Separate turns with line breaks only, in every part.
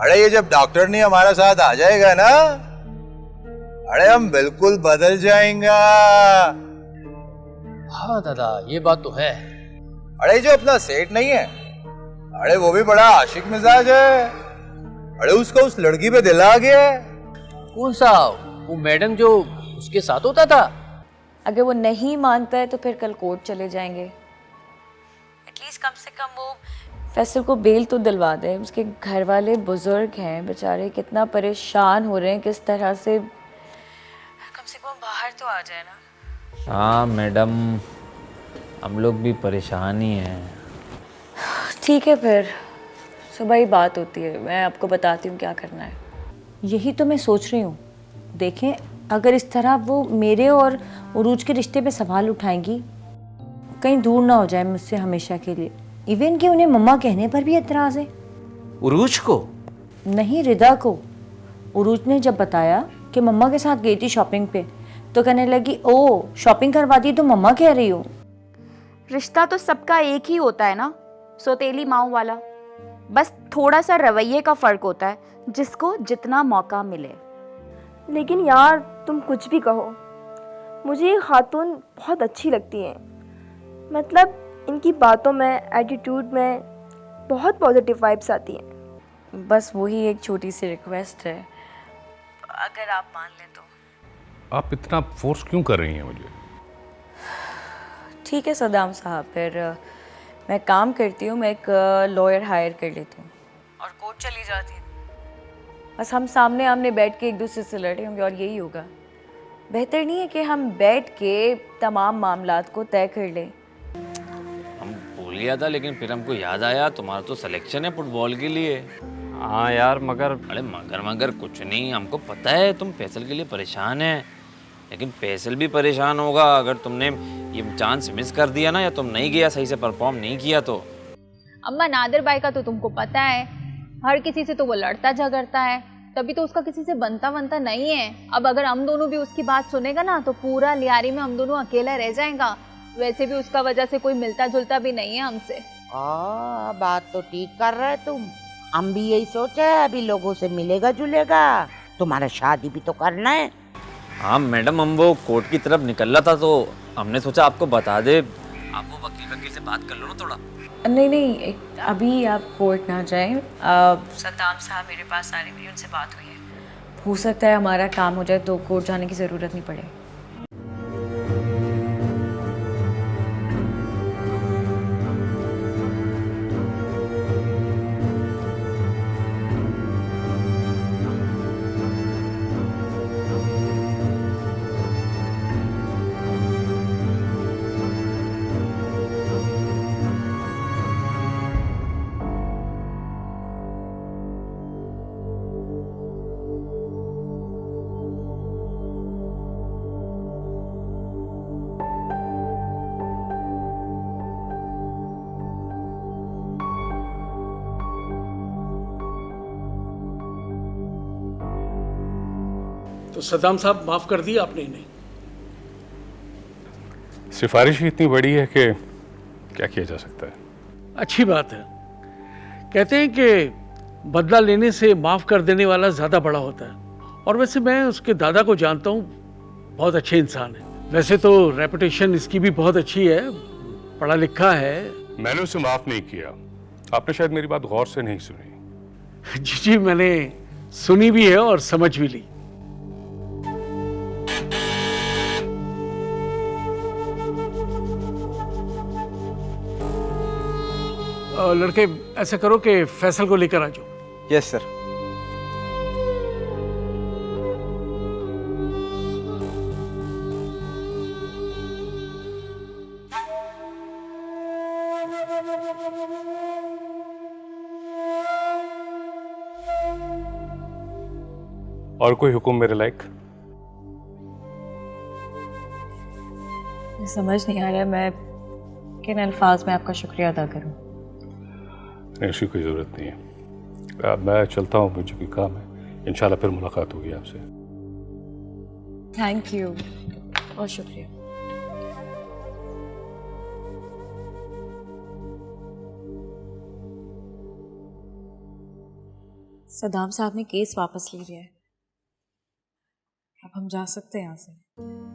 अरे ये जब डॉक्टर नहीं हमारा साथ आ जाएगा ना, अरे हम बिल्कुल बदल जाएंगे।
हाँ दादा, ये बात तो है।
अरे जो अपना सेठ नहीं है, अरे वो भी बड़ा आशिक मिजाज है। अरे उसका उस लड़की पे दिल आ गया है।
कौन सा? वो मैडम जो उसके साथ होता था?
अगर वो नहीं मानता है तो फिर कल कोर्ट चले जाएंगे। एटलीस्ट कम से कम वो फैसल को बेल तो दिलवा दे। उसके घर वाले बुजुर्ग हैं बेचारे, कितना परेशान हो रहे हैं, किस तरह से। कम से कम बाहर तो आ जाए ना।
हाँ मैडम, हम लोग भी परेशान ही हैं।
ठीक है, फिर सुबह ही बात होती है, मैं आपको बताती हूँ क्या करना है। यही तो मैं सोच रही हूँ। देखें, अगर इस तरह वो मेरे और उरूज के रिश्ते पे सवाल उठाएंगी, कहीं दूर ना हो जाए मुझसे हमेशा के लिए। इवन कि उन्हें मम्मा कहने पर भी एतराज़ है।
उरूज को?
नहीं, रिदा को। उरूज ने जब बताया कि मम्मा के साथ गई थी शॉपिंग पे, तो कहने लगी, ओ शॉपिंग करवा दी तो मम्मा कह रही हो।
रिश्ता तो सबका एक ही होता है ना, सौतेली माओ वाला। बस थोड़ा सा रवैये का फर्क होता है, जिसको जितना मौका मिले।
लेकिन यार तुम कुछ भी कहो, मुझे ये खातून बहुत अच्छी लगती हैं। मतलब इनकी बातों में, एटीट्यूड में बहुत पॉजिटिव वाइब्स आती हैं।
बस वही एक छोटी सी रिक्वेस्ट है, अगर आप मान लें तो।
आप इतना फोर्स क्यों कर रही हैं मुझे?
ठीक है सदाम साहब, फिर मैं काम करती हूँ, मैं एक लॉयर हायर कर लेती हूँ और कोर्ट चली जाती हूँ। बस हम सामने आमने बैठ के एक दूसरे से लड़े होंगे और यही होगा। बेहतर नहीं है कि हम बैठ के तमाम मामलात को तय कर लें?
हम भूल गया था, लेकिन फिर हमको याद आया तुम्हारा तो सिलेक्शन है फुटबॉल के लिए।
हाँ यार, मगर
अरे मगर कुछ नहीं, हमको पता है तुम फैसल के लिए परेशान है, लेकिन फैसल भी परेशान होगा अगर तुमने ये चांस मिस कर दिया ना, या तुम नहीं गया, सही से परफॉर्म नहीं किया तो।
अम्मा, नादिर भाई का तो तुमको पता है, हर किसी से तो वो लड़ता झगड़ता है, तभी तो उसका किसी से बनता नहीं है। अब अगर हम दोनों भी उसकी बात सुनेगा ना, तो पूरा लियारी में हम दोनों अकेला रह जाएगा। वैसे भी उसका वजह से कोई मिलता जुलता भी नहीं है हमसे।
बात तो ठीक कर रहे तुम। हम भी यही सोचे है, अभी लोगों से मिलेगा जुलेगा, तुम्हारा शादी भी तो करना है।
हाँ मैडम, हम वो कोर्ट की तरफ निकल रहा था तो हमने सोचा आपको बता दे। आप वो वकील से बात कर लो ना थोड़ा।
नहीं, अभी आप कोर्ट ना जाएं। सद्दाम साहब मेरे पास आ रहे, मेरी उनसे बात हुई है। हो सकता है हमारा काम हो जाए तो कोर्ट जाने की ज़रूरत नहीं पड़े।
तो सद्दाम साहब, माफ कर दिया आपने इन्हें?
सिफारिश ही इतनी बड़ी है कि क्या किया जा सकता है।
अच्छी बात है। कहते हैं कि बदला लेने से माफ कर देने वाला ज्यादा बड़ा होता है। और वैसे मैं उसके दादा को जानता हूँ, बहुत अच्छे इंसान है। वैसे तो रेपुटेशन इसकी भी बहुत अच्छी है, पढ़ा लिखा है।
मैंने उसे माफ नहीं किया, आपने शायद मेरी बात गौर से नहीं सुनी।
जी, मैंने सुनी भी है और समझ भी ली। लड़के, ऐसा करो कि फैसल को लेकर आ जाओ।
Yes sir.
और कोई हुक्म मेरे लायक?
समझ नहीं आ रहा मैं किन अल्फाज में आपका शुक्रिया अदा करूं।
नहीं, उसकी कोई ज़रूरत नहीं है। मैं चलता हूँ, मुझे कोई काम है। इंशाल्लाह फिर मुलाकात होगी आपसे।
थैंक यू, बहुत शुक्रिया। सदाम साहब ने केस वापस ले लिया है, अब हम जा सकते हैं यहाँ से।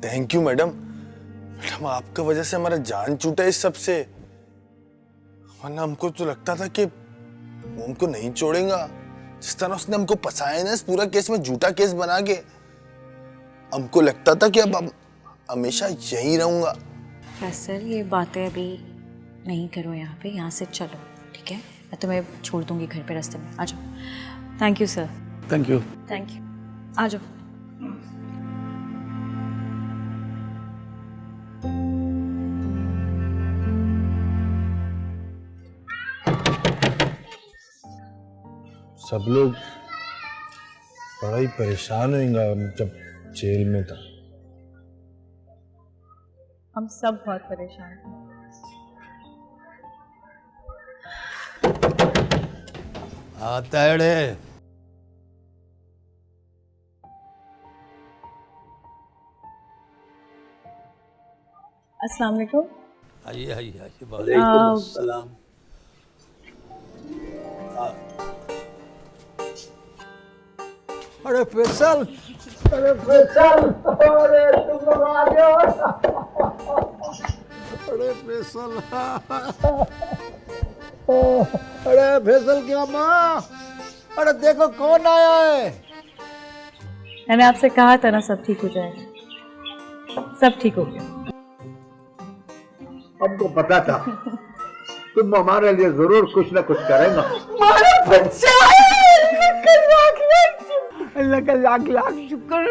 Thank you madam. मैडम आपका वजह से हमारा जान छूटा इस सब से, वरना हमको तो लगता था कि वो हमको नहीं छोड़ेगा। जिस तरह उसने हमको फंसाया ना इस पूरा केस में, झूठा केस बना के, हमको लगता था कि अब हमेशा यहीं रहूंगा।
फैसल ये बातें अभी नहीं करो यहाँ पे, यहाँ से चलो, ठीक है? मैं तुम्हें छोड़ दूंगी घर पे रास्ते में, आ जाओ। Thank you sir.
Thank you.
Thank you, आ जाओ।
सब लोग बड़ा ही परेशान होंगे जब जेल में था।
हम सब बहुत परेशान थे।
आता है।
अस्सलाम वालेकुम।
आइए आइए आइए। वालेकुम अस्सलाम। अरे फैसल, अरे फैसल, अरे तुम लोग आ गए। अरे फैसल, अरे फैसल की अम्मा, अरे देखो कौन आया है।
मैंने आपसे कहा था ना सब ठीक हो जाएगा, सब ठीक हो गया।
हमको पता था तुम हमारे लिए जरूर कुछ ना कुछ करेगा।
अल्लाह का लाख लाख शुक्र,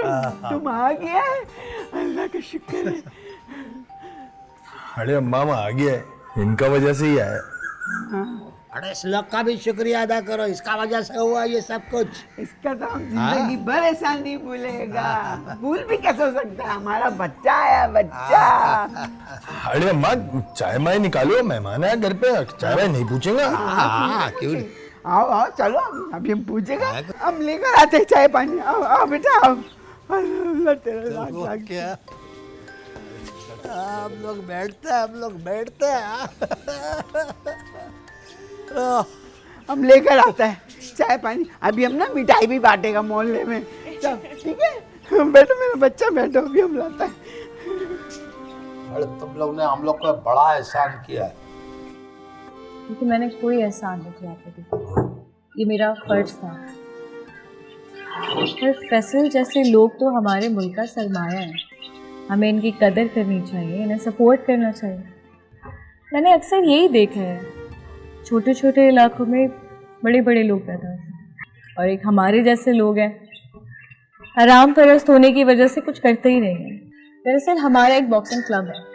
तुम आ गया है, अल्लाह का शुक्र है।
अरे अम्मा आ गया है, इनका वजह से ही आया।
अरे इस लोग का भी शुक्रिया अदा करो, इसका वजह से हुआ ये सब कुछ। इसका तो हम जिंदगी भर ऐसा नहीं भूलेगा। भूल भी कैसे हो सकता है, हमारा बच्चा है, बच्चा।
अरे अम्मा चाय माय निकालो, मेहमान है घर पे, चाय वाय नहीं पूछेगा।
क्यों नहीं?
आओ आओ चलो, अभी हम पूछेगा, हम लेकर आते हैं चाय पानी। आओ आओ बेटा आओ। अल्लाह तेरा लाख लाख।
क्या हम लोग बैठते हैं, हम लोग बैठते हैं।
हम लेकर आता है चाय पानी। अभी हम ना मिठाई भी बांटेगा मोहल्ले में। चल ठीक है, बैठो मेरा बच्चा, बैठो, अभी हम लाता है।
अरे तुम लोग ने हम लोग को बड़ा एहसान किया है।
क्योंकि मैंने कोई एहसान नहीं किया आपको, ये मेरा फर्ज था। पर फैसल जैसे लोग तो हमारे मुल्क का सरमाया है, हमें इनकी कदर करनी चाहिए, इन्हें सपोर्ट करना चाहिए। मैंने अक्सर यही देखा है, छोटे छोटे इलाकों में बड़े बड़े लोग पैदा होते हैं और एक हमारे जैसे लोग हैं, हराम परस्त होने की वजह से कुछ करते ही नहीं हैं। दरअसल हमारा एक बॉक्सिंग क्लब है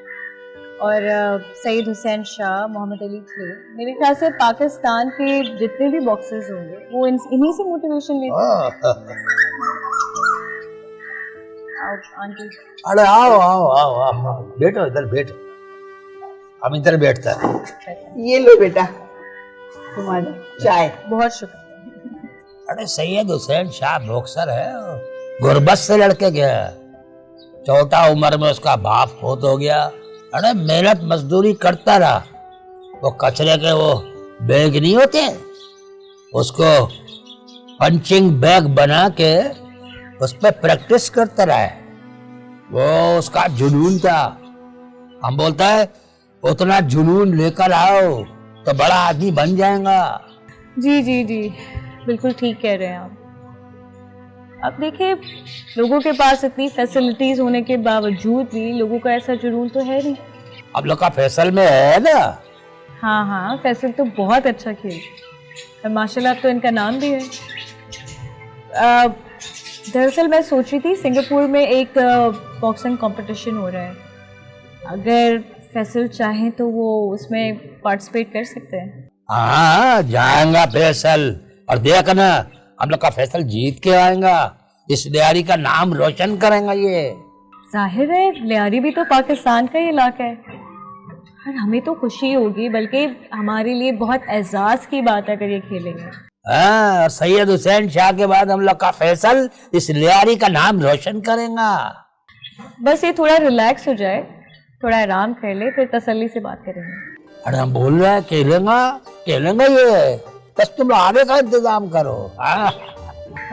और सईद हुसैन शाह, मोहम्मद अली थे। मेरे ख्याल से पाकिस्तान के जितने भी बॉक्सर्स होंगे वो इन्हीं से मोटिवेशन लेते हैं। आंटी,
अरे आओ आओ आओ आओ, बैठो इधर बैठो, हम इधर बैठते हैं।
ये लो बेटा तुम्हारा चाय।
बहुत शुक्रिया।
अरे सैयद हुसैन शाह बॉक्सर है, गुरबत से लड़के गया, छोटा उम्र में उसका बाप फौत हो गया। अरे मेहनत मजदूरी करता रहा, वो कचरे के वो बैग नहीं होते, उसको पंचिंग बैग बना के उस पर प्रैक्टिस करता रहा है। वो उसका जुनून था। हम बोलता है उतना जुनून लेकर आओ तो बड़ा आदमी बन जाएगा।
जी जी जी, बिल्कुल ठीक कह रहे हैं आप। अब देखिए, लोगों के पास इतनी फैसिलिटीज होने के बावजूद भी लोगों का ऐसा जुनून तो है नहीं।
अब लोग का फैसल में है ना।
हाँ हाँ, फैसल तो बहुत अच्छा खेल और माशाल्लाह अब तो इनका नाम भी है। दरअसल मैं सोच रही थी सिंगापुर में एक बॉक्सिंग कंपटीशन हो रहा है, अगर फैसल चाहें तो वो उसमें पार्टिसिपेट कर सकते हैं।
हाँ जाएगा फैसल, और देखना हम लोग का फैसल जीत के आएगा, इस लियारी का नाम रोशन करेंगे। ये
जाहिर है लियारी भी तो पाकिस्तान का ही इलाका है और हमें तो खुशी होगी, बल्कि हमारे लिए बहुत एजाज की बात है अगर ये खेलेंगे।
हाँ, और सैयद हुसैन शाह के बाद हम लोग का फैसल इस लियारी का नाम रोशन करेगा।
बस ये थोड़ा रिलैक्स हो जाए, थोड़ा आराम कर ले, फिर तसल्ली से बात करेंगे।
अरे हम बोल रहे हैं खेलेंगा खेलेंगा ये। बस तुम आगे का इंतजाम करो। हाँ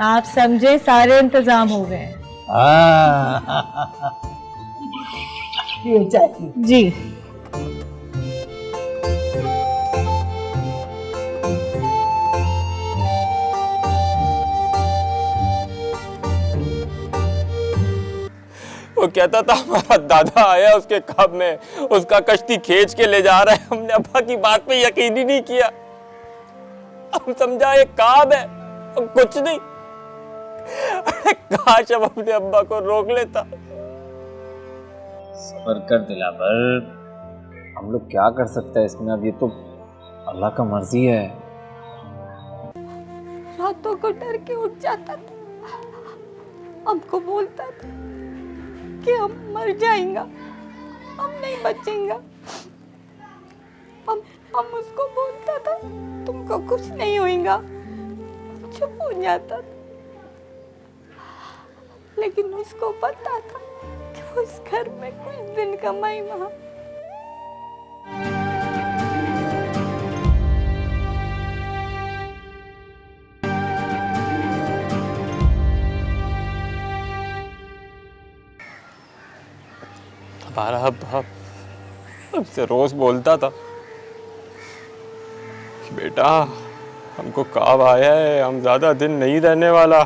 आप समझे, सारे इंतजाम हो गए हैं।
हाँ।
ये चाहिए।
जी।
वो कहता था हमारा दादा आया उसके ख्वाब में, उसका कश्ती खींच के ले जा रहा है। हमने अब्बा की बात पे यकीन ही नहीं किया। हम समझा एक ख्वाब है और कुछ नहीं। अरे काश अब अपने अब्बा को रोक लेता।
सब्र कर दिलावर, हम लोग क्या कर सकते हैं इसमें? अब ये तो अल्लाह का मर्जी है।
रातों को डर के उठ जाता था, हमको बोलता था कि हम मर जाएंगे, हम नहीं बचेंगे। हम उसको बोलता था तुमको कुछ नहीं होगा, चुप हो जाता था। लेकिन उसको पता था कि वो इस घर में कुछ दिन कमाई वहां।
हमारा अब्बा हमसे रोज बोलता था कि बेटा हमको ख्वाब आया है, हम ज्यादा दिन नहीं रहने वाला।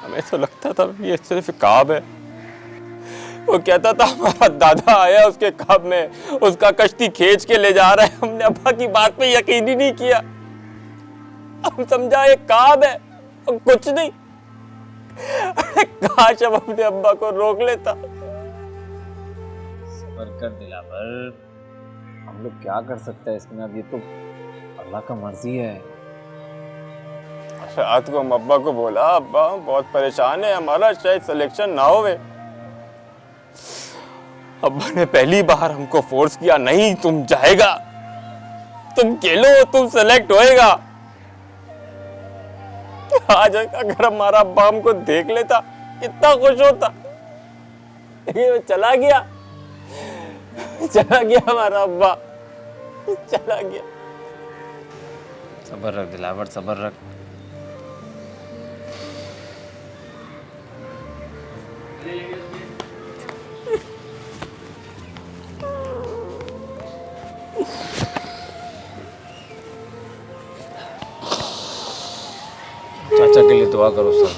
हमें तो लगता था ये सिर्फ ख्वाब है। वो कहता था हमारा दादा आया उसके ख्वाब में, उसका कश्ती खींच के ले जा रहा है। हमने अब्बा की बात पे यकीन ही नहीं किया। हम समझा एक ख्वाब है और कुछ नहीं। अरे काश अब अपने अब्बा को रोक लेता।
सब्र कर दिलावर, हम लोग क्या कर सकते हैं इसमें? अब ये तो अल्लाह का मर्जी है।
रात को हम अब्बा को बोला अब्बा हम बहुत परेशान है, हमारा शायद सिलेक्शन ना होवे। अब्बा ने पहली बार हमको फोर्स किया, नहीं तुम जाएगा, तुम खेलो, तुम सेलेक्ट होएगा। आज अगर हमारा अब्बा हमको देख लेता कितना खुश होता। ये चला गया हमारा अब्बा, चला गया।
सब्र रख दिलावर, सब्र रख। चाचा के लिए दुआ करो सब।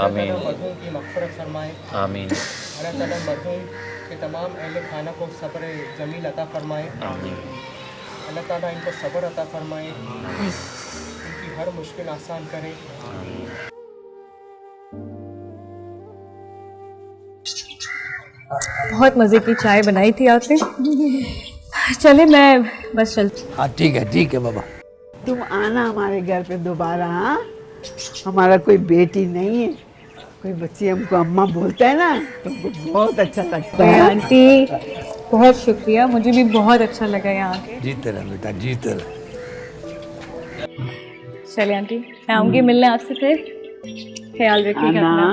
आमीन
की मग़फ़िरत फरमाए।
आमीन।
अल्लाह ताला मरहूम के तमाम अहले खाना को सब्र जमील अता फरमाए।
आमीन।
अल्लाह ताला इनको सब्र अता फरमाए, इनकी हर मुश्किल आसान करे।
बहुत मज़े की चाय बनाई थी आपने। चले मैं बस चलती।
हाँ ठीक है बाबा। तुम आना हमारे घर पे दोबारा। हाँ हमारा कोई बेटी नहीं है, कोई बच्ची हमको अम्मा बोलता है ना, तुमको बहुत अच्छा लगता है।
आंटी बहुत शुक्रिया, मुझे भी बहुत अच्छा लगा यहाँ के।
जीते रह बेटा, जीते रह।
चलिए आंटी, मैं आऊँगी मिलने आपसे फिर। ख्याल रखिएगा अपना।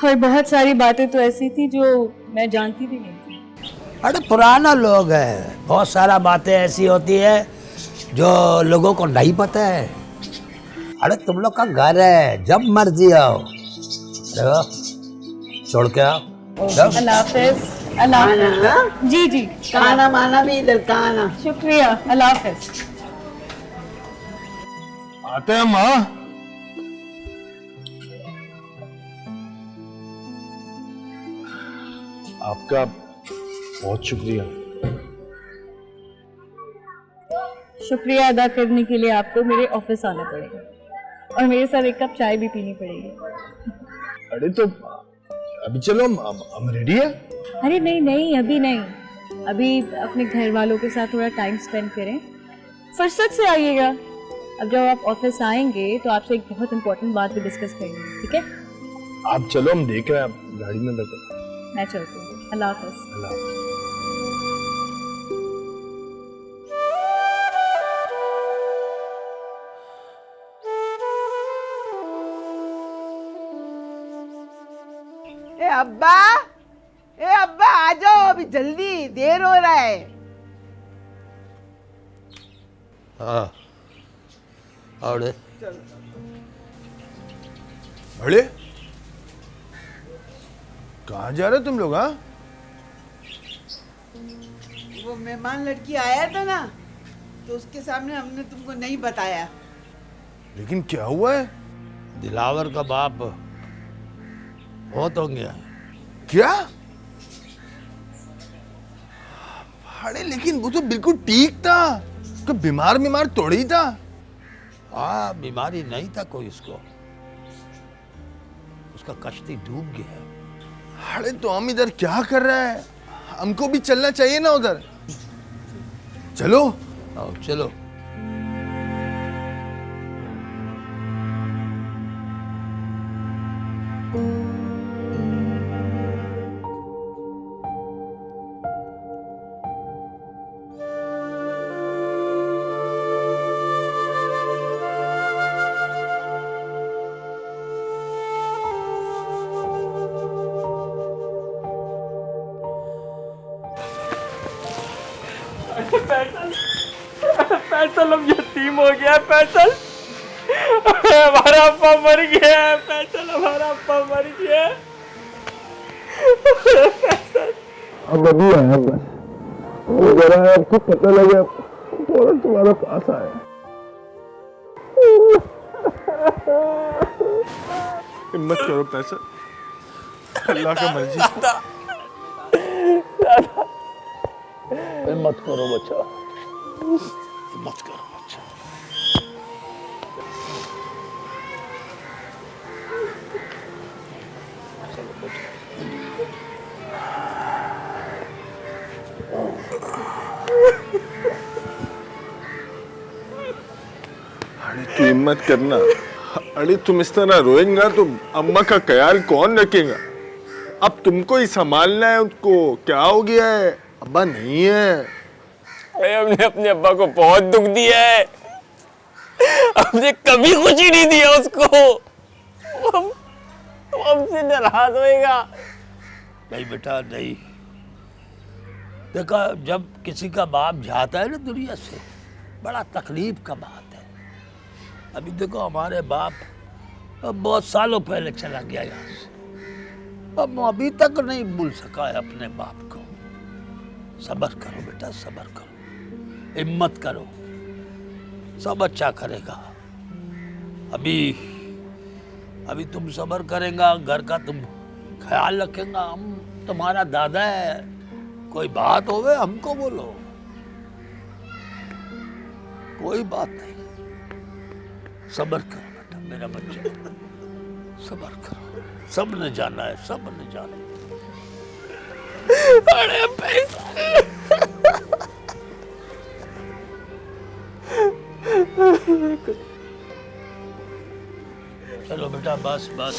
और बहुत सारी बातें तो ऐसी थी जो मैं जानती भी नहीं थी।
अरे पुराना लोग है, बहुत सारा बातें ऐसी होती है जो लोगों को नहीं पता है। अरे तुम लोग का घर है, जब मर्जी आओ। देखो छोड़ के आओ।
अल्लाह हाफ़िज़। अल्लाह हाफ़िज़। जी जी।
खाना माना भी इधर का आना।
शुक्रिया। अल्लाह हाफ़िज़।
आते हैं माँ। आपका बहुत शुक्रिया।
शुक्रिया अदा करने के लिए आपको मेरे ऑफिस आना पड़ेगा और मेरे साथ एक कप चाय भी पीनी पड़ेगी।
अरे तो अभी चलो, हम रेडी है।
अरे नहीं नहीं, अभी नहीं, अभी अपने घर वालों के साथ थोड़ा टाइम स्पेंड करें, फुर्सत से आइएगा। अब जब आप ऑफिस आएंगे तो आपसे एक बहुत इंपॉर्टेंट बात भी डिस्कस करेंगे, ठीक है?
आप चलो, हम देख रहे हैं, आप गाड़ी में बैठो।
मैं चलती हूँ। अल्लाह हाफ़िज़।
अल्लाह हाफ़िज़।
ए अब्बा, ए अब्बा आ जाओ, अभी जल्दी, देर हो रहा है।
हाँ और
अरे कहाँ जा रहे हो तुम लोग? हाँ,
वो मेहमान लड़की आया था ना, तो उसके सामने हमने तुमको नहीं बताया।
लेकिन क्या हुआ है?
दिलावर का बाप बहुत हो गया।
क्या? अरे लेकिन वो तो बिल्कुल ठीक था, तो बीमार थोड़ी था।
हाँ, बीमारी नहीं था कोई उसको, उसका कश्ती डूब गया।
अरे तो हम इधर क्या कर रहे हैं? हमको भी चलना चाहिए ना उधर। चलो
आओ चलो।
फैसल अब यतीम हो गया है। फैसल हमारा अप्पा मर गया है। फैसल हमारा अप्पा मर गया है।
अब अभी आया बस, वो जरा आपको पता लगा फौरन तुम्हारे पास आया। हिम्मत करो पैसा, अल्लाह का मर्जी।
हिम्मत करो बच्चा, हिम्मत करो बच्चा।
अरे तू हिम्मत करना। अरे तुम इस तरह रोएंगा तो अम्मा का ख्याल कौन रखेगा? अब तुमको ही संभालना है उसको। क्या हो गया है? अब्बा नहीं है।
अरे हमने अपने अब्बा को बहुत दुख दिया है। हमने कभी खुशी नहीं दिया उसको। हमसे नाराज होएगा।
नहीं बेटा नहीं। देखा, जब किसी का बाप जाता है ना दुनिया से, बड़ा तकलीफ का बात है। अभी देखो हमारे बाप अब बहुत सालों पहले चला गया यहाँ से, अब अभी तक नहीं भूल सका है अपने बाप को। सब्र करो बेटा, सब्र करो, हिम्मत करो, सब अच्छा करेगा। अभी तुम सब्र करेगा, घर का तुम ख्याल रखेगा। हम तुम्हारा दादा है, कोई बात होवे हमको बोलो, कोई बात नहीं। सब्र करो बेटा मेरा बच्चा, सब्र करो। सब ने जाना है, सब ने जाना है।
अरे पैसा
चलो बेटा, बस बस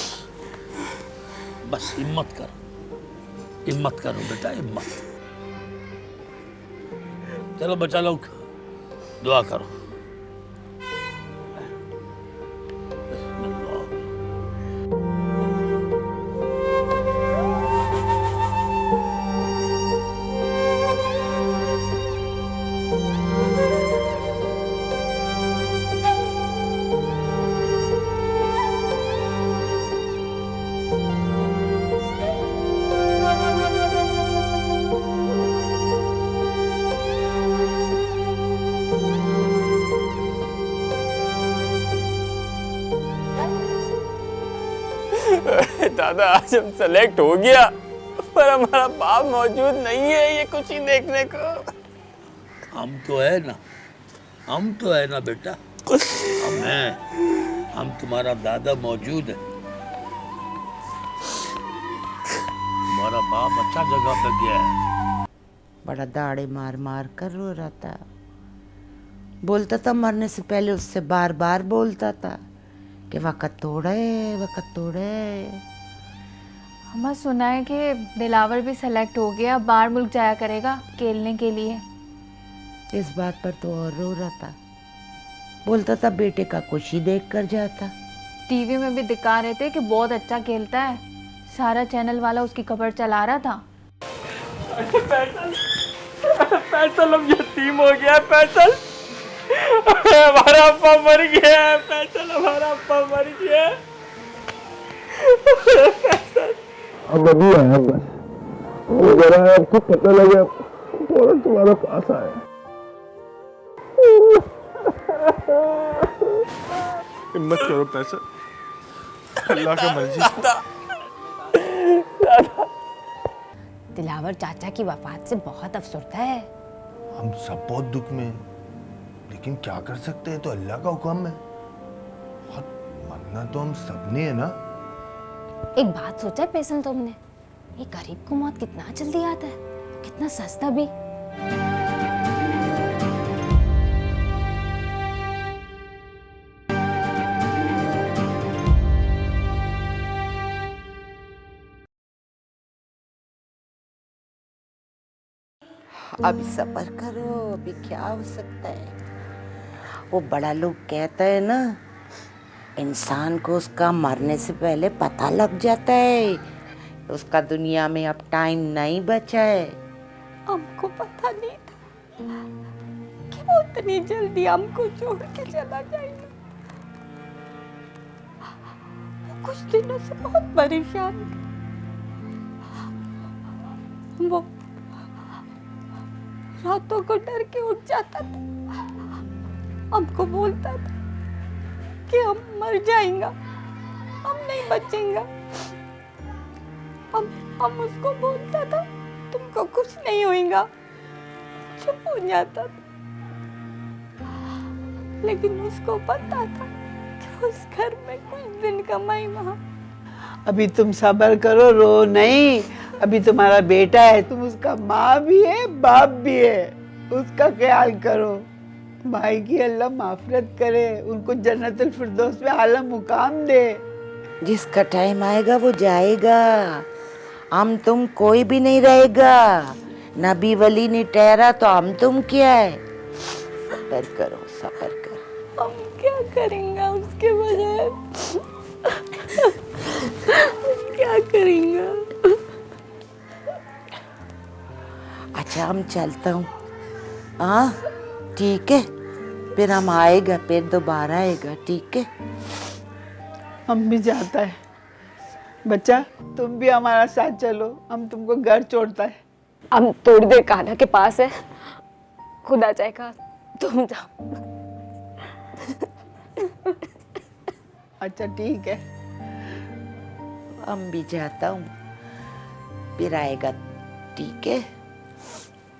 बस, हिम्मत करो, हिम्मत करो बेटा, हिम्मत। चलो बच्चा लोग दुआ करो।
दादा आज हम सेलेक्ट हो गया, पर हमारा बाप मौजूद नहीं है ये खुशी देखने को।
हम तो है ना, हम तो है ना बेटा, हम हैं, हम तुम्हारा दादा मौजूद है। तुम्हारा बाप अच्छा जगह पे गया है।
बड़ा दाढ़े मार मार कर रो रहा था, बोलता था मरने से पहले उससे बार बार बोलता था कि वक़्त तोड़े, वक़्त तोड़े।
हमें सुना है कि दिलावर भी सेलेक्ट हो गया, बाहर मुल्क जाया करेगा खेलने के लिए।
इस बात पर तो और रो रहा था, बोलता था बेटे का खुशी देख कर जाता।
टीवी में भी दिखा रहे थे कि बहुत अच्छा खेलता है, सारा चैनल वाला उसकी खबर चला रहा था।
फैसल अब यतीम हो गया है फैसल। हमारा अप्पा मर गया है फैसल, हमारा अप्पा मर गया है।
अब अभी आया बस, वो जरा आपको पता लगा फौरन तुम्हारे पास आया। हिम्मत करो पैसा, अल्लाह का मर्जी।
दिलावर चाचा की वफात से बहुत अफसरदा है।
हम सब बहुत दुख में हैं, लेकिन क्या कर सकते हैं, तो अल्लाह का हुक्म है। और मरना तो हम सब ने है ना।
एक बात सोचा है फैसल तुमने, ये गरीब को मौत कितना जल्दी आता है, कितना सस्ता भी।
अभी सब्र करो, अभी क्या हो सकता है। वो बड़ा लोग कहता है ना, इंसान को उसका मरने से पहले पता लग जाता है, उसका दुनिया में अब टाइम नहीं बचा है।
हमको पता नहीं था कि वो इतनी जल्दी हमको छोड़ के चला जाएगा। वो कुछ दिनों से बहुत परेशान थी। वो रातों को डर के उठ जाता था, हमको बोलता था कि हम मर जाएंगे, हम नहीं बचेंगे। हम उसको बोलता था तुमको कुछ नहीं होगा, चुप हो जाता था। लेकिन उसको पता था कि उस घर में कुछ दिन कमाई वहाँ।
अभी तुम सब्र करो, रो नहीं। अभी तुम्हारा बेटा है, तुम उसका माँ भी है, बाप भी है, उसका ख्याल करो। भाई की अल्लाह माफरत करे, उनको जन्नतुल फिरदौस में आला मुकाम दे।
जिसका टाइम आएगा वो जाएगा, हम तुम कोई भी नहीं रहेगा। नबी वली ने ठहरा तो हम तुम क्या है। सब्र करो, सब्र करो।
हम क्या करेंगे उसके बजाय, क्या करेंगे।
अच्छा हम चलता हूँ, हाँ ठीक है, फिर हम आएगा, फिर दोबारा आएगा, ठीक है।
हम भी जाता है बच्चा, तुम भी हमारा साथ चलो, हम तुमको घर छोड़ता है।
हम थोड़ी देर कान्हा के पास है, खुदा चाहेगा तुम जाओ।
अच्छा ठीक है,
हम भी जाता हूँ, फिर आएगा, ठीक है।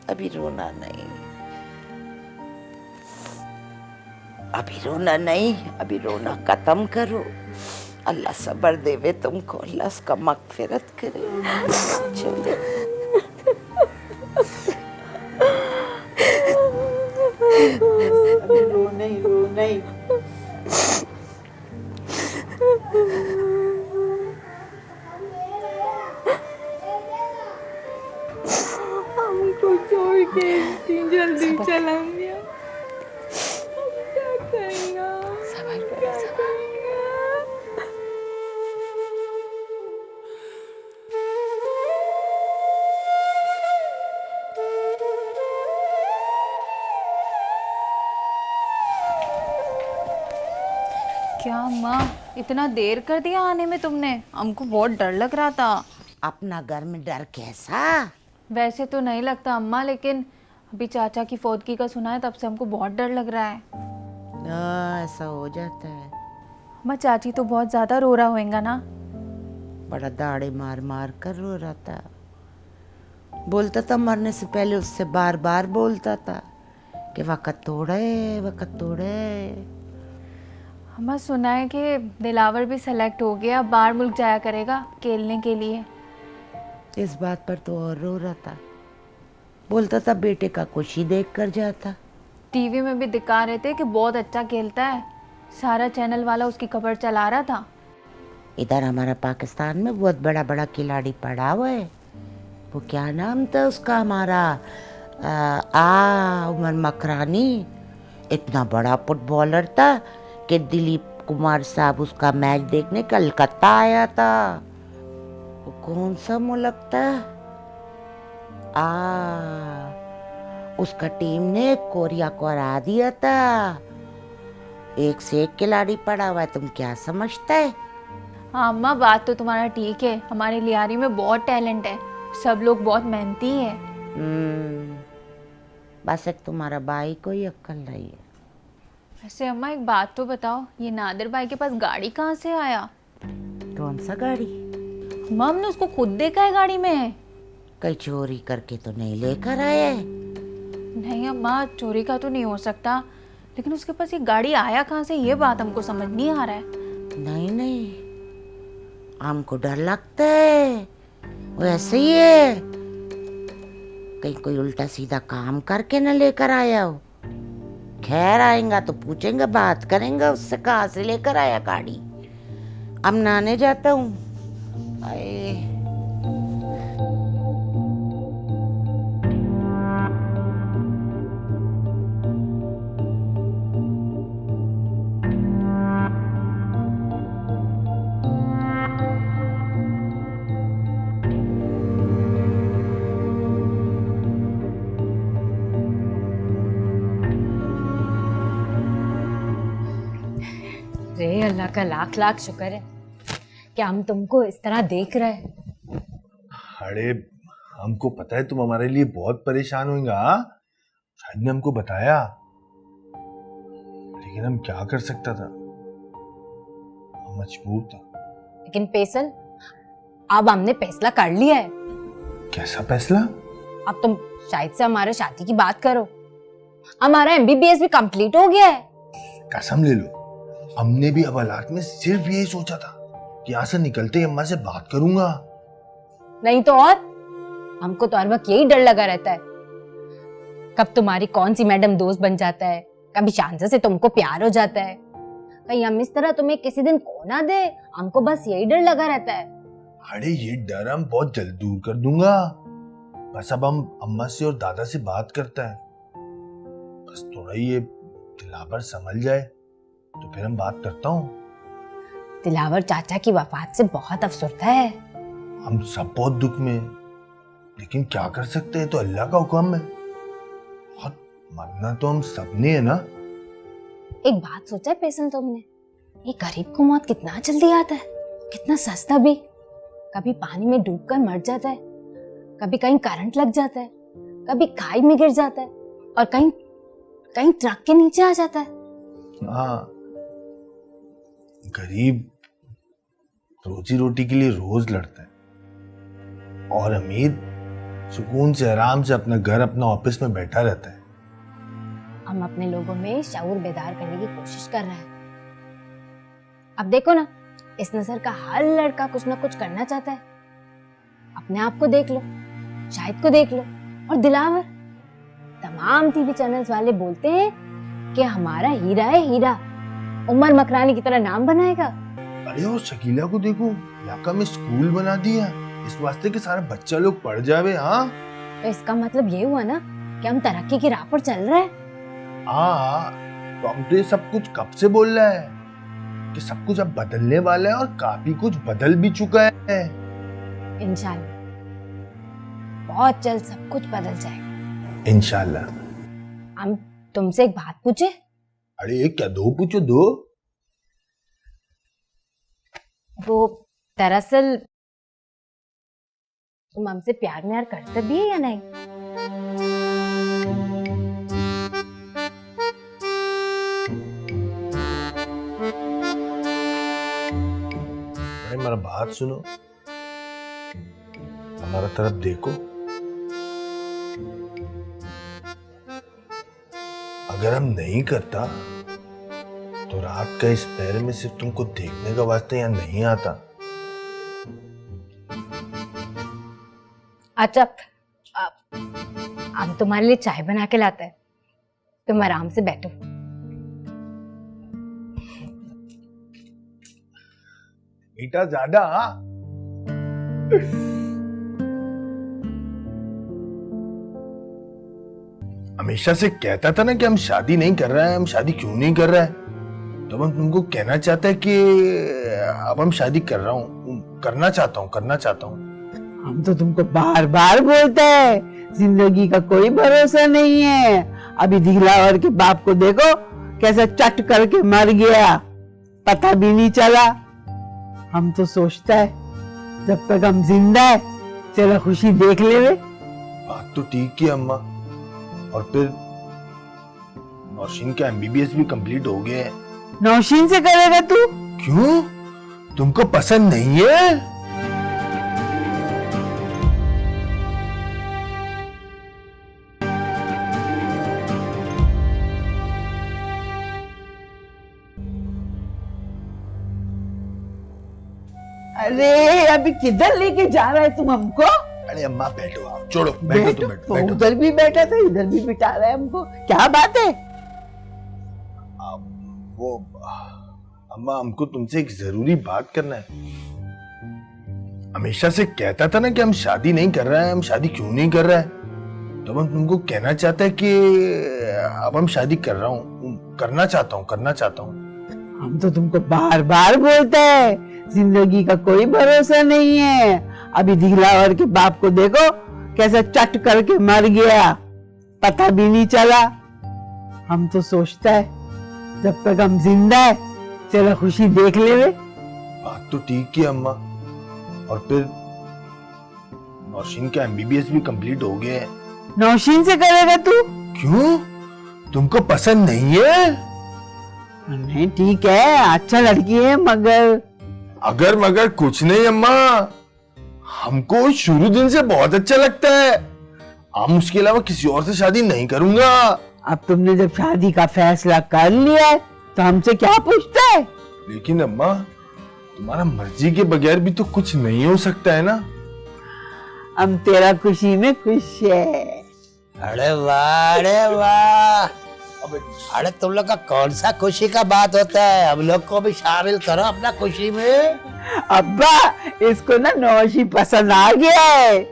अभी रोना नहीं, अभी रोना नहीं, अभी रोना खत्म करो। अल्लाह सब्र देवे तुमको, अल्लाह उसका मगफिरत करे। चलो
अभी रो नहीं, रो नहीं।
हमको छोड़ के इतनी जल्दी चला गया, हम क्या करेंगे, क्या करेंगे।
क्या माँ, इतना देर कर दिया आने में तुमने, हमको बहुत डर लग रहा था।
अपना घर में डर कैसा?
वैसे तो नहीं लगता अम्मा, लेकिन अभी चाचा की फौतगी का सुना है, तब से हमको बहुत डर लग रहा है।
ऐसा हो जाता है।
अम्मा चाची तो बहुत ज्यादा रो रहा होएगा ना।
बड़ा दाढ़े मार मार कर रो रहा था, बोलता था मरने से पहले उससे बार बार बोलता था कि वक़्त थोड़ा है, वक़्त थोड़ा है।
अम्मा सुना है कि दिलावर भी सेलेक्ट हो गया, बाहर मुल्क जाया करेगा खेलने के लिए।
इस बात पर तो और रो रहा था, बोलता था बेटे का खुशी देख कर जाता।
टीवी में भी दिखा रहे थे कि बहुत अच्छा खेलता है, सारा चैनल वाला उसकी खबर चला रहा था।
इधर हमारा पाकिस्तान में बहुत बड़ा बड़ा खिलाड़ी पड़ा हुआ है, वो क्या नाम था उसका, हमारा उमर मकरानी, इतना बड़ा फुटबॉलर था कि दिलीप कुमार साहब उसका मैच देखने कलकत्ता आया था। वो कौन सा मुल्क था, उसका टीम ने कोरिया को हरा दिया था। एक से एक खिलाड़ी पड़ा हुआ है, तुम क्या समझता है?
हाँ अम्मा, बात तो तुम्हारा ठीक है, हमारे लियारी में बहुत टैलेंट है, सब लोग बहुत मेहनती है।
बस एक तुम्हारा भाई को ही अक्ल नहीं है।
वैसे अम्मा एक बात तो बताओ, ये नादिर भाई के पास गाड़ी कहाँ से आया?
कौन सा गाड़ी?
अम्मा हमने उसको खुद देखा है गाड़ी में।
कहीं चोरी करके तो नहीं लेकर आया है?
नहीं अम्मा, चोरी का तो नहीं हो सकता, लेकिन उसके पास ये गाड़ी आया कहाँ से, ये बात हमको समझ नहीं आ रहा है।
नहीं नहीं, हमको डर लगता है, वो ऐसे ही है, कहीं कोई उल्टा सीधा काम करके न लेकर आया हो। खैर आएगा तो पूछेंगे, बात करेंगे उससे, कहाँ से लेकर आया गाड़ी। अब नहाने जाता हूँ।
रे अल्लाह का लाख लाख शुक्र है कि हम तुमको इस तरह देख रहे हैं।
अरे हमको पता है तुम हमारे लिए बहुत परेशान होंगे। शायद ने हमको बताया, लेकिन हम क्या कर सकता था, हम मजबूर था।
लेकिन फैसल, अब हमने फैसला कर लिया है।
कैसा फैसला?
अब तुम शायद से हमारे शादी की बात करो, हमारा MBBS भी कंप्लीट हो गया है।
कसम ले लो, हमने भी अवलाद में सिर्फ यही सोचा था कि यहाँ से निकलते ही अम्मा से बात करूंगा।
नहीं तो और, हमको तो हर वक्त यही डर लगा रहता है, कब तुम्हारी कौन सी मैडम दोस्त बन जाता है, कभी शांजा से तुमको प्यार हो जाता है, कहीं हम इस तरह तुम्हें किसी दिन खो ना दे, हमको बस यही डर लगा रहता है।
अरे ये डर हम बहुत जल्द दूर कर दूंगा, बस अब हम अम्मा से और दादा से बात करते हैं, बस थोड़ा ये दिलावर संभल जाए तो फिर हम बात करता हूँ।
दिलावर चाचा की वफात से बहुत अफसरदा है।
हम सब बहुत दुख में, लेकिन क्या कर सकते हैं, तो अल्लाह का हुक्म है, और मरना तो हम सबने है ना।
एक बात सोचा है फैसल तुमने, ये गरीब को मौत कितना जल्दी आता है, कितना सस्ता भी। कभी पानी में डूबकर मर जाता है, कभी कहीं करंट लग जाता है, कभी खाई में गिर जाता है, और कहीं कहीं ट्रक के नीचे आ जाता है।
हाँ, गरीब रोजी रोटी के लिए रोज लड़ता है, और अमीर सुकून से आराम से अपना घर, अपना ऑफिस में बैठा रहता है।
हम अपने लोगों में शऊर बेदार करने की कोशिश कर रहे हैं। अब देखो ना, इस नजर का हर लड़का कुछ ना कुछ करना चाहता है। अपने आप को देख लो, शाहिद को देख लो, और दिलावर। तमाम टीवी चैनल्स वाले बोलते हैं कि हमारा हीरा है हीरा, उमर मकरानी की तरह नाम बनाएगा।
अरे और शकीला को देखो, इलाका में स्कूल बना दिया इस वास्ते कि सारे बच्चा लोग पढ़ जावे। हाँ,
तो इसका मतलब ये हुआ ना कि हम तरक्की की राह पर चल रहे हैं।
हाँ, तो हम तो ये सब कुछ कब से बोल रहा है कि सब कुछ अब बदलने वाला है, और काफी कुछ बदल भी चुका है।
इंशाल्लाह बहुत जल्द सब कुछ बदल जाएगा,
इंशाल्लाह।
हम तुमसे एक बात पूछे?
अरे एक क्या, दो पूछो, दो।
वो दरअसल तुम हमसे प्यार में करते भी है या नहीं?
अरे मेरा बात सुनो, हमारा तरफ देखो। अगर हम नहीं करता तो रात का इस पैर में सिर्फ तुमको देखने का वास्ते यहाँ नहीं आता।
अच्छा, हम तुम्हारे लिए चाय बना के लाते हैं, तुम आराम से बैठो।
मीठा ज्यादा। हमेशा से कहता था ना कि हम शादी नहीं कर रहे हैं, हम शादी क्यों नहीं कर रहे हैं, तो हम तुमको कहना चाहते हैं कि अब हम शादी कर रहा हूँ, करना चाहता हूँ।
हम तो तुमको बार बार बोलते हैं जिंदगी का कोई भरोसा नहीं है। अभी दिखलावर के बाप को देखो कैसा चट करके मर गया, पता भी नहीं चला। हम तो सोचता है जब तक हम जिंदा है चलो खुशी देख ले।
बात तो ठीक की अम्मा, और फिर नौशीन का एमबीबीएस भी कंप्लीट हो गया है।
नौशीन से करेगा तू?
क्यों, तुमको पसंद नहीं है?
अरे अभी किधर लेके जा रहा है तुम हमको?
अरे अम्मा बैठो, आप छोड़ो, बैठो तुम, बैठो।
उधर भी बैठा था इधर भी बिठा रहा है हमको, क्या बात है?
वो अम्मा, हमको तुमसे एक जरूरी बात करना है। हमेशा से कहता था ना कि हम शादी नहीं कर रहे हैं, हम शादी क्यों नहीं कर रहे हैं, तो हम तुमको कहना चाहते हैं कि अब हम शादी करना चाहता हूँ।
हम तो तुमको बार बार बोलते हैं जिंदगी का कोई भरोसा नहीं है। अभी दिखलावर के बाप को देखो कैसा चट करके मर गया, पता भी नहीं चला। हम तो सोचता है जब तक हम जिंदा है चलो खुशी देख ले।
बात तो ठीक की अम्मा, और फिर नौशीन का एमबीबीएस भी कंप्लीट हो गया है।
नौशीन से करेगा तू?
क्यों, तुमको पसंद नहीं है?
नहीं ठीक है, अच्छा लड़की है,
मगर कुछ नहीं अम्मा, हमको शुरू दिन से बहुत अच्छा लगता है। हम उसके अलावा किसी और से शादी नहीं करूंगा।
अब तुमने जब शादी का फैसला कर लिया है तो हमसे क्या पूछता है?
लेकिन अम्मा, तुम्हारा मर्जी के बगैर भी तो कुछ नहीं हो सकता है ना।
हम तेरा खुशी में खुश है।
अरे वाह, अरे वाह। अरे तुम लोग का कौन सा खुशी का बात होता है, हम लोग को भी शामिल करो अपना खुशी में।
अब्बा, इसको ना नौशी पसंद आ गया है,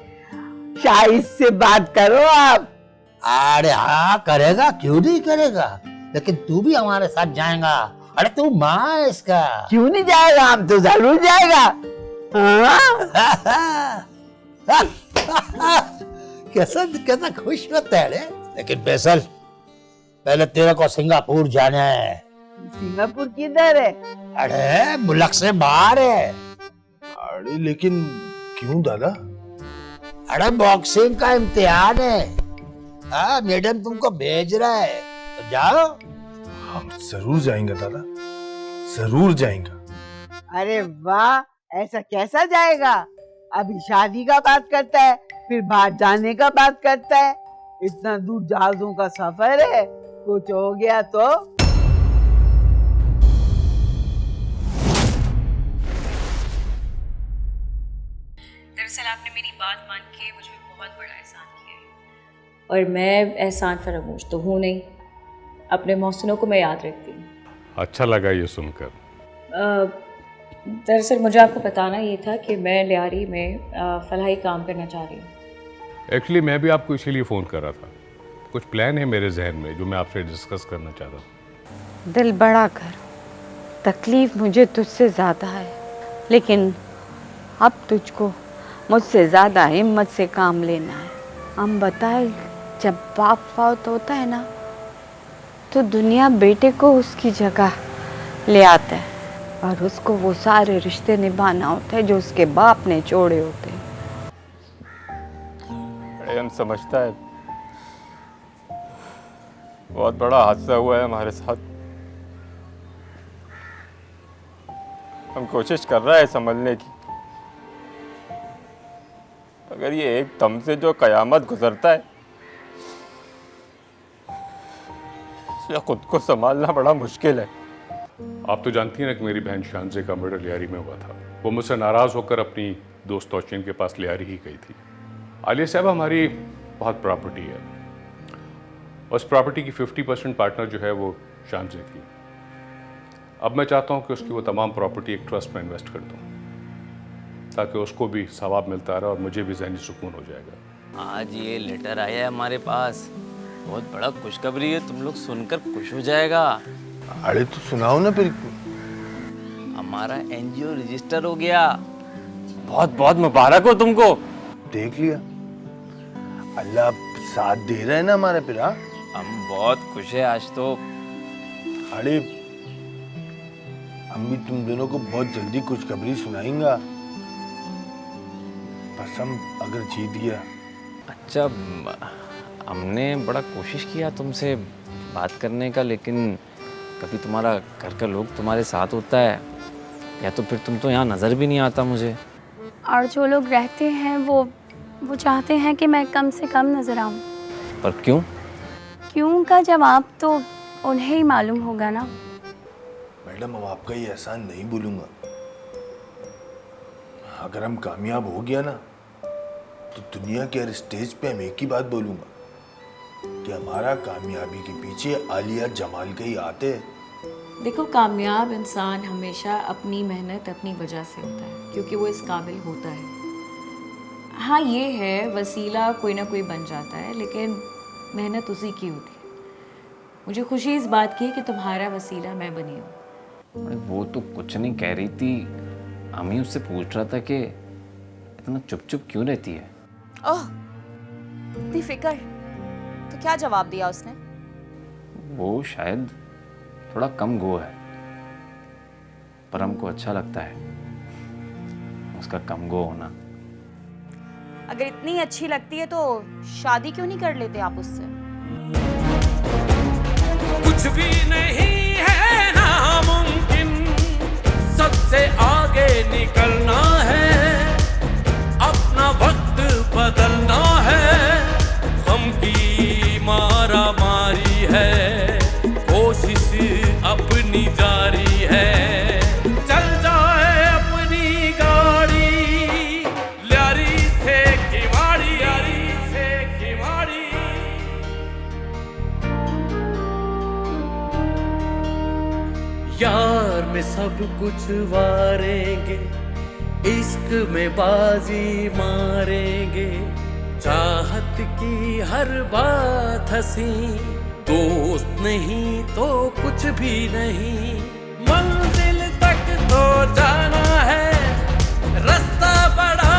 शाहिद से बात करो आप।
अरे हाँ करेगा, क्यों नहीं करेगा, लेकिन तू भी हमारे साथ जाएगा। अरे तू माँ है इसका।
क्यों नहीं जाएगा, हम तो जरूर जाएगा।
कैसा खुश होता है रे। लेकिन फैसल, पहले तेरे को सिंगापुर जाना है।
सिंगापुर किधर है?
अरे मुल्क से बाहर है।
अरे लेकिन क्यों दादा?
अरे बॉक्सिंग का इम्तिहान है। हाँ, मैडम तुमको भेज रहा है, तो जाओ।
हम जरूर जाएंगे दादा, जरूर जाएंगे।
अरे वाह, ऐसा कैसा जाएगा? अभी शादी का बात करता है, फिर बाहर जाने का बात करता है। इतना दूर जहाजों का सफर है, कुछ हो गया तो?
दरअसल आपने मेरी बात मान के मुझ में बहुत बड़ा एहसान किया है, और मैं एहसान फरामोश तो हूँ नहीं, अपने मोहसिनों को मैं याद रखती हूँ।
अच्छा लगा ये सुनकर।
दरअसल मुझे आपको बताना ये था कि मैं लियारी में फलाही काम करना चाह रही हूँ।
एक्चुअली मैं भी आपको इसीलिए फ़ोन कर रहा था, कुछ प्लान है मेरे जहन में जो मैं आपसे डिस्कस करना चाहता हूँ।
दिल बड़ा कर, तकलीफ मुझे तुझसे ज़्यादा है, लेकिन अब तुझको मुझसे ज़्यादा हिम्मत से काम लेना है। हम बताए, जब बाप फौत होता है ना तो दुनिया बेटे को उसकी जगह ले आता है, और उसको वो सारे रिश्ते निभाना होता है जो उसके बाप ने छोड़े होते हैं।
हम समझता है बहुत बड़ा हादसा हुआ है हमारे साथ। हम कोशिश कर रहे हैं समझने की, अगर ये एक दम से जो कयामत गुजरता है, इसलिए खुद को संभालना बड़ा मुश्किल है।
आप तो जानती हैं ना कि मेरी बहन शानजे का मर्डर लियारी में हुआ था। वो मुझसे नाराज़ होकर अपनी दोस्त तौशीन के पास लियारी ही गई थी। आलिया साहब, हमारी बहुत प्रॉपर्टी है, उस प्रॉपर्टी की 50% पार्टनर जो है वो शानजे थी। अब मैं चाहता हूँ कि उसकी वो तमाम प्रॉपर्टी एक ट्रस्ट में इन्वेस्ट कर दूँ, ताकि उसको भी सवाब मिलता रहे और मुझे भी ज़हनी सुकून हो जाएगा।
आज ये लेटर आया है हमारे पास, बहुत बड़ा खुशखबरी है, तुम लोग सुनकर खुश हो जाएगा।
अरे तो सुनाओ ना फिर।
हमारा एनजीओ रजिस्टर हो गया। बहुत बहुत मुबारक हो तुमको।
देख लिया, अल्लाह साथ दे रहे हैं ना हमारे फिर। हाँ,
हम बहुत खुश है आज तो।
अरे हम भी तुम दोनों को बहुत जल्दी खुशखबरी सुनाएंगा, बस हम अगर जीत गया।
अच्छा, हमने बड़ा कोशिश किया तुमसे बात करने का, लेकिन कभी तुम्हारा घर का लोग तुम्हारे साथ होता है या तो फिर तुम तो यहाँ नज़र भी नहीं आता मुझे।
और जो लोग रहते हैं वो चाहते हैं कि मैं कम से कम नज़र आऊँ।
पर क्यों?
क्यों का जवाब तो उन्हें ही मालूम होगा ना।
मैडम, हम आपका ये एहसान नहीं भूलूंगा। अगर हम कामयाब हो गया ना तो दुनिया के हर स्टेज पे हम एक ही बात बोलूंगा कि हमारा कामयाबी के पीछे आलिया जमाल का ही आते है।
देखो, कामयाब इंसान हमेशा अपनी मेहनत अपनी वजह से होता है, क्योंकि वो इस काबिल होता है। हाँ, ये है वसीला कोई ना कोई बन जाता है, लेकिन मेहनत उसी की होती है। मुझे खुशी इस बात की है कि तुम्हारा वसीला मैं बनी हूँ।
अरे वो तो कुछ नहीं कह रही थी, हम ही उससे पूछ रहा था कि इतना चुप चुप क्यों रहती है।
ओह, इतनी फिक्र, तो क्या जवाब दिया उसने?
वो शायद थोड़ा कम गो है, पर हमको अच्छा लगता है उसका कम गो होना।
अगर इतनी अच्छी लगती है तो शादी क्यों नहीं कर लेते आप उससे?
कुछ भी नहीं है नामुमकिन, सबसे आगे निकलना है, अपना वक्त बदलना है, गम की मारा मारी है, कोशिश अपनी जारी है, चल जाए अपनी गाड़ी, ल्यारी से खिवाड़ी, ल्यारी से खिवाड़ी। यार में सब कुछ वारेंगे, इश्क में बाजी मारेंगे, चाहत की हर बात हंसी, दोस्त नहीं तो कुछ भी नहीं, मंजिल तक तो जाना है, रास्ता बड़ा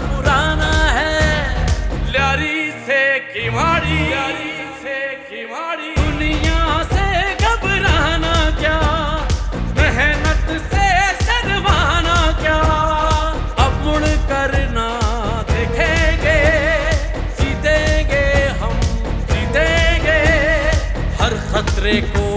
पुराना है, ल्यारी से खिवाड़ी, ल्यारी से खिवाड़ी। दुनिया से घबराना क्या, मेहनत से शर्माना क्या, अब मुड़ करना देखेंगे, जीतेंगे हम जीतेंगे, हर खतरे को